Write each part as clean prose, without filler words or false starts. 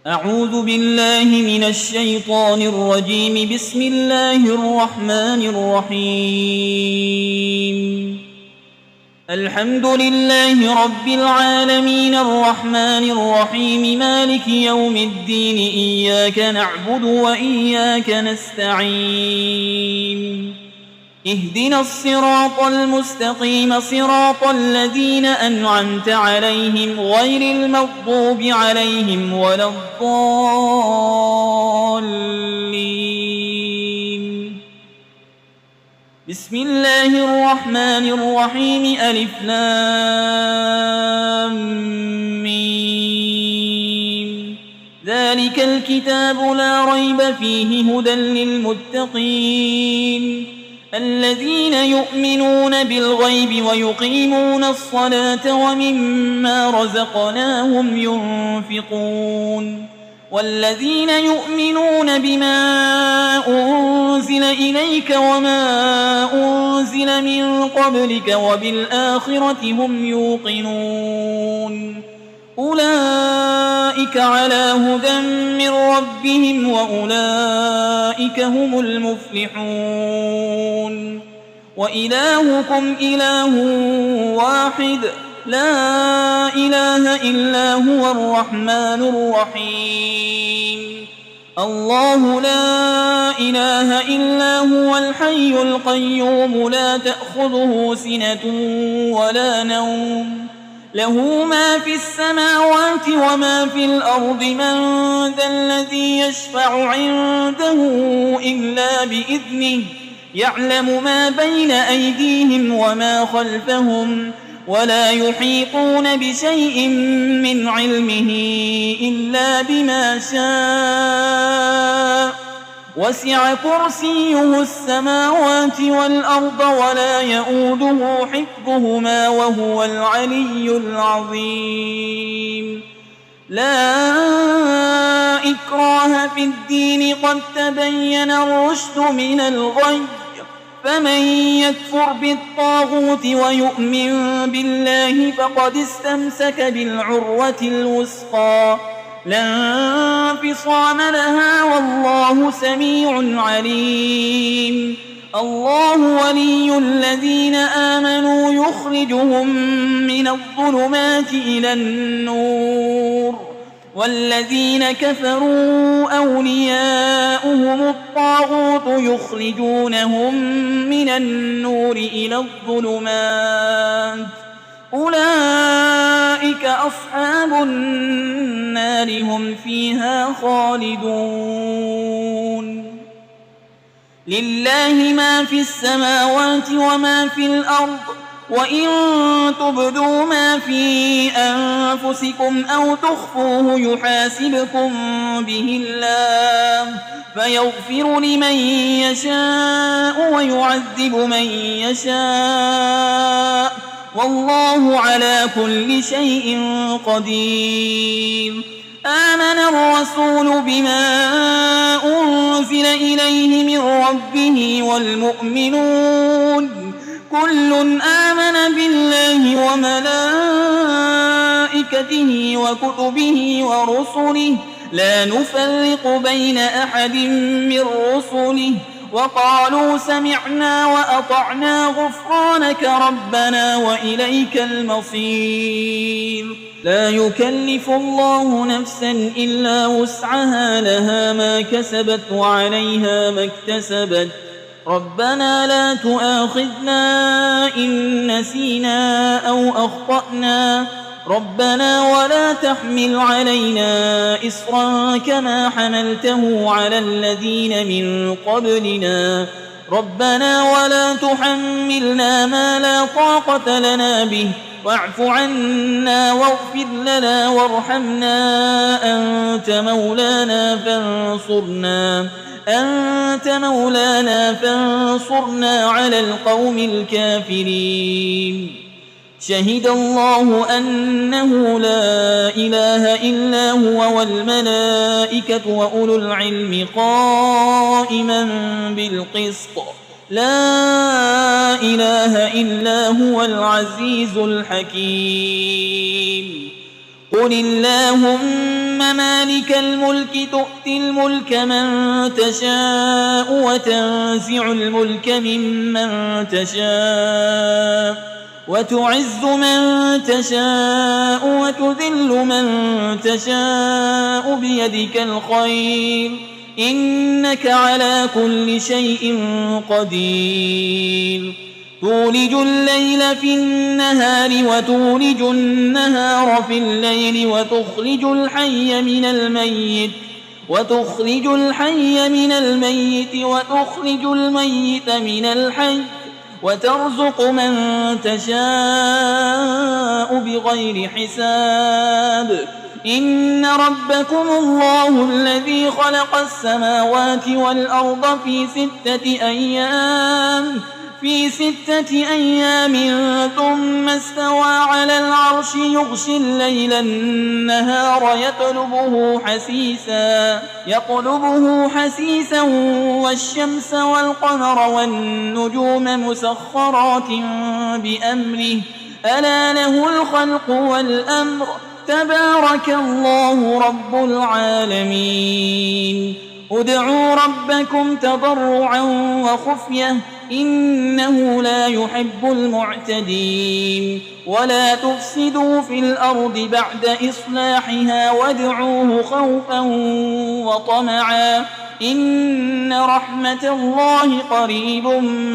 أعوذ بالله من الشيطان الرجيم. بسم الله الرحمن الرحيم. الحمد لله رب العالمين الرحمن الرحيم مالك يوم الدين. إياك نعبد وإياك نستعين. اهدنا الصراط المستقيم صراط الذين أنعمت عليهم غير المغضوب عليهم ولا الضالين. بسم الله الرحمن الرحيم. ألف لام ميم. ذلك الكتاب لا ريب فيه هدى للمتقين الذين يؤمنون بالغيب ويقيمون الصلاة ومما رزقناهم ينفقون والذين يؤمنون بما أنزل إليك وما أنزل من قبلك وبالآخرة هم يوقنون أولئك على هدى من ربهم وأولئك هم المفلحون. وإلهكم إله واحد لا إله إلا هو الرحمن الرحيم. الله لا إله إلا هو الحي القيوم لا تأخذه سنة ولا نوم له ما في السماوات وما في الأرض. من ذا الذي يشفع عنده إلا بإذنه يعلم ما بين أيديهم وما خلفهم ولا يحيطون بشيء من علمه إلا بما شاء. وسع كرسيه السماوات والأرض ولا يئوده حفظهما وهو العلي العظيم. لا إكراه في الدين قد تبين الرشد من الغي. فمن يكفر بالطاغوت ويؤمن بالله فقد استمسك بالعروة الوثقى لا انفصام لها والله سميع عليم. الله ولي الذين آمنوا يخرجهم من الظلمات إلى النور والذين كفروا أولياؤهم الطاغوت يخرجونهم من النور إلى الظلمات أولئك أصحاب النار هم فيها خالدون. لله ما في السماوات وما في الأرض وإن تبدوا ما في أنفسكم أو تخفوه يحاسبكم به الله فيغفر لمن يشاء ويعذب من يشاء والله على كل شيء قدير. آمن الرسول بما أنزل إليه من ربه والمؤمنون كل آمن بالله وملائكته وكتبه ورسله لا نفرق بين أحد من رسله وقالوا سمعنا وأطعنا غفرانك ربنا وإليك المصير. لا يكلف الله نفسا إلا وسعها لها ما كسبت وعليها ما اكتسبت. ربنا لا تؤاخذنا إن نسينا أو أخطأنا ربنا ولا تحمل علينا إصرا كما حملته على الذين من قبلنا ربنا ولا تحملنا ما لا طاقة لنا به واعف عنا واغفر لنا وارحمنا أنت مولانا فانصرنا على القوم الكافرين. شهد الله أنه لا إله إلا هو والملائكة وأولو العلم قائما بالقسط لا إله إلا هو العزيز الحكيم. قل اللهم مالك الملك تؤتي الملك من تشاء وتنزع الملك ممن تشاء وتعز من تشاء وتذل من تشاء بيدك الخير إنك على كل شيء قدير تولج الليل في النهار وتولج النهار في الليل وتخرج الحي من الميت وتخرج الميت من الحي وترزق من تشاء بغير حساب إن ربكم الله الذي خلق السماوات والأرض في 6 أيام ثم استوى على العرش يغشي الليل النهار يطلبه حسيسا والشمس والقمر والنجوم مسخرات بأمره ألا له الخلق والأمر تبارك الله رب العالمين ادعوا ربكم تضرعا وخفية إنه لا يحب المعتدين ولا تفسدوا في الأرض بعد إصلاحها وادعوه خوفا وطمعا إن رحمة الله قريب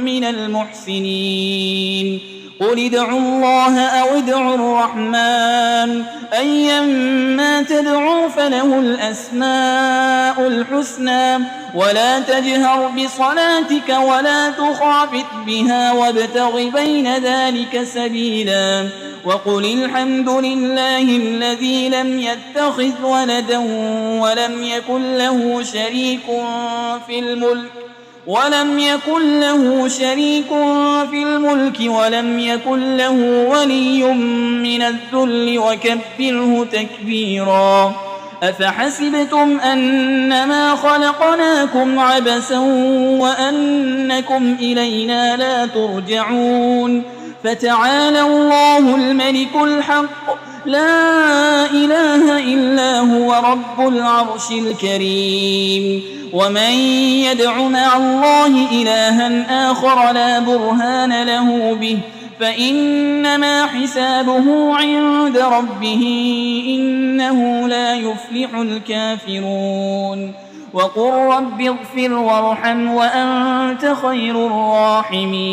من المحسنين قل ادعوا الله أو ادعوا الرحمن أيما تدعوا فله الأسماء الحسنى ولا تجهر بصلاتك ولا تخافت بها وابتغ بين ذلك سبيلا وقل الحمد لله الذي لم يتخذ ولدا ولم يكن له شريك في الملك ولم يكن له ولي من الذل وكبره تكبيرا أفحسبتم أنما خلقناكم عبثا وأنكم إلينا لا ترجعون فتعالى الله الملك الحق لا إله إلا هو رب العرش الكريم ومن يدع مع الله إلها آخر لا برهان له به فإنما حسابه عند ربه إنه لا يفلح الكافرون وقل رب اغفر وارحم وأنت خير الراحمين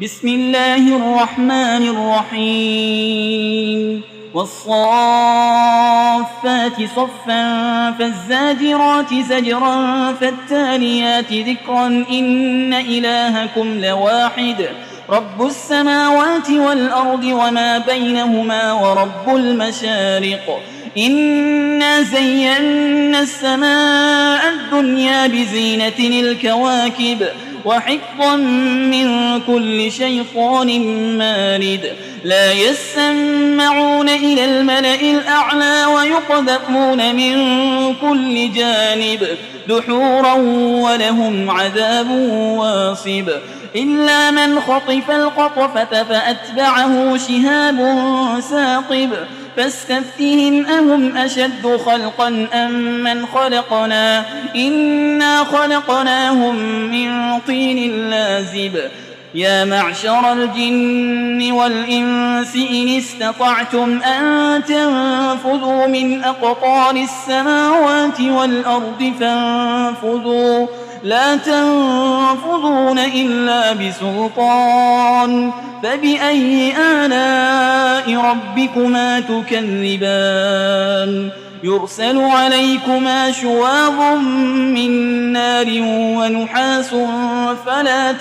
بسم الله الرحمن الرحيم والصافات صفا فالزاجرات زجرا فالتاليات ذكرا إن إلهكم لواحد رب السماوات والأرض وما بينهما ورب المشارق إنا زينا السماء الدنيا بزينة الكواكب وحفظا من كل شيطان مارد لا يسمعون إلى الملأ الأعلى ويقذفون من كل جانب دحورا ولهم عذاب واصب إلا من خطف القطفة فأتبعه شهاب ثاقب فاستفتهم أهم أشد خلقا أم من خلقنا إنا خلقناهم من طين لازب يا معشر الجن والإنس إن استطعتم أن تنفذوا من أقطار السماوات والأرض فانفذوا لا تنفذون إلا بسلطان فبأي آلاء ربكما تكذبان يرسل عليكما شواظ من نار ونحاس فلا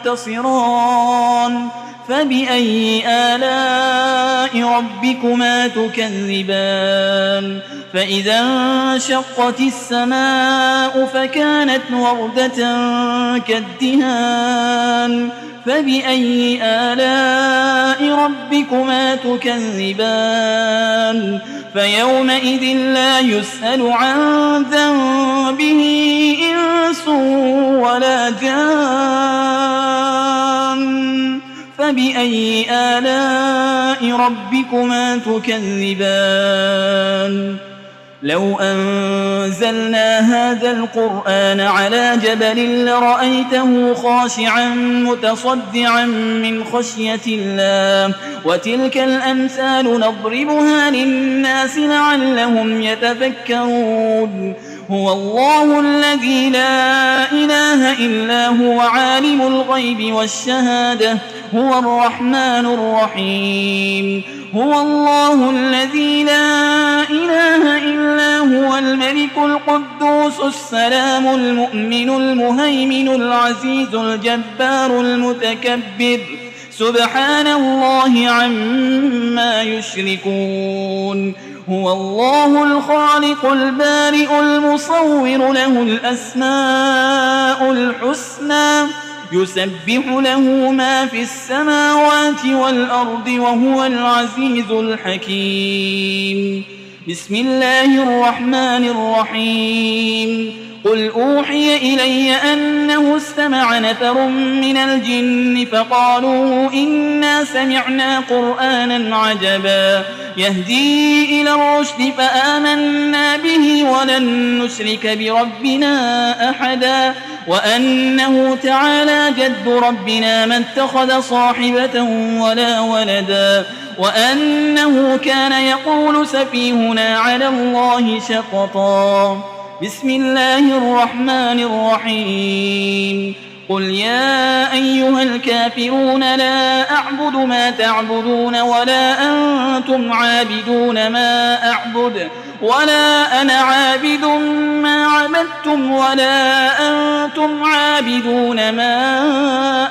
تنتصران فبأي آلاء ربكما تكذبان فإذا انشقت السماء فكانت وردة كالدهان فبأي آلاء ربكما تكذبان فيومئذ لا يسأل عن ذنبه إنس ولا جان فبأي آلاء ربكما تكذبان لو أنزلنا هذا القرآن على جبل لرأيته خاشعا متصدعا من خشية الله وتلك الأمثال نضربها للناس لعلهم يتفكرون هو الله الذي لا إله إلا هو عالم الغيب والشهادة هو الرحمن الرحيم هو الله الذي لا إله إلا هو الملك القدوس السلام المؤمن المهيمن العزيز الجبار المتكبر سبحان الله عما يشركون هو الله الخالق البارئ المصور له الأسماء الحسنى يسبح له ما في السماوات والأرض وهو العزيز الحكيم بسم الله الرحمن الرحيم قل أوحي إلي أنه استمع نفر من الجن فقالوا إنا سمعنا قرآنا عجبا يهدي إلى الرشد فآمنا به ولن نشرك بربنا أحدا وأنه تعالى جد ربنا ما اتخذ صاحبة ولا ولدا وأنه كان يقول سفيهنا على الله شططا بسم الله الرحمن الرحيم قل يا أيها الكافرون لا أعبد ما تعبدون ولا أنتم عابدون ما أعبد ولا أنا عابد ما عبدتم ولا أنتم عابدون ما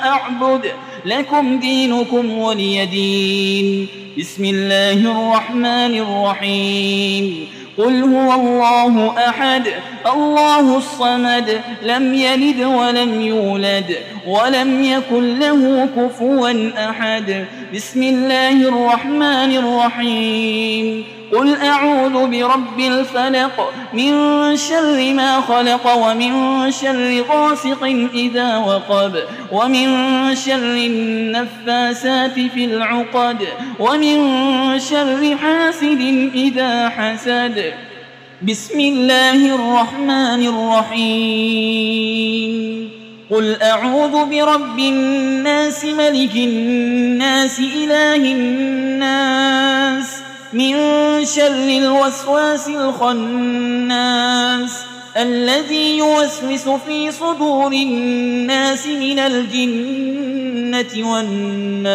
أعبد لكم دينكم ولي دين بسم الله الرحمن الرحيم قل هو الله أحد الله الصمد لم يلد ولم يولد ولم يكن له كفوا أحد بسم الله الرحمن الرحيم قل أعوذ برب الفلق من شر ما خلق ومن شر غاسق إذا وقب ومن شر النفاسات في العقد ومن شر حاسد إذا حسد بسم الله الرحمن الرحيم قل أعوذ برب الناس ملك الناس إله الناس من شر الوسواس الخناس الذي يوسوس في صدور الناس من الجنة والناس